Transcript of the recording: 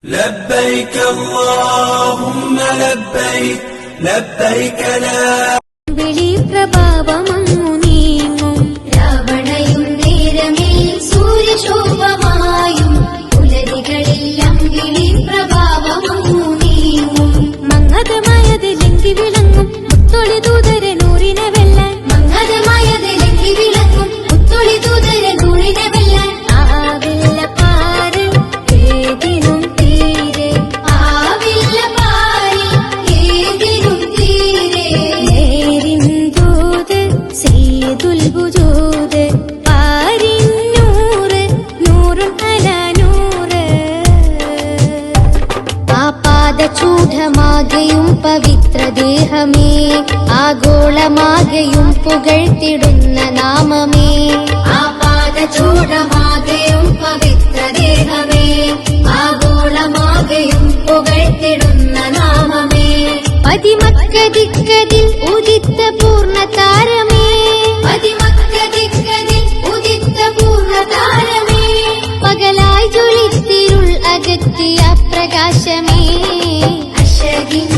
لبيك اللهم لبيك لبيك لا വിളി പ്രഭാവമങ്ങു നീങ്ങും രാവണയും നേരമേ സൂര്യശോഭമായും പുലരികളെല്ലാം വിളി പ്രഭാവമങ്ങു നീങ്ങും മങ്ങതമായത് ലംഘി വിളങ്ങും മുത്തൊളി ദൂതര നൂറിനെ വെല്ലാൻ മങ്ങതമായത് ലംഘി വിളങ്ങും മുത്തൊളി ദൂതര നൂറിനെ വെല്ലാൻ ആവില്ല പാര് ഏതിനും തീരെ ആവില്ല പാര് ഏതിനും തീരെ നേരിന്തൂത് സീതുൽ വജൂദ് പാരിന്നൂറ് നൂറും അലാ നൂറ് ആപാദചൂഢമാകയും പവിത്രദേഹമേ ആഗോളമാകയും പുകഴ്ത്തിടുന്ന നാമമേ ആപാദചൂഢമാകയും പവിത്രദേഹമേ ആഗോളമാകയും പുകഴ്ത്തിടുന്ന നാമമേ പതിമക്കദിക്കതിൽ ഉദിത്ത പൂർണ്ണതാരമേ പതിമക്കദിക്കതിൽ ഉദിത്ത പൂർണ്ണതാരമേ പകലായി ജ്വലിത്തിരുൾ അകറ്റിയ പ്രകാശമേ അശകിൻ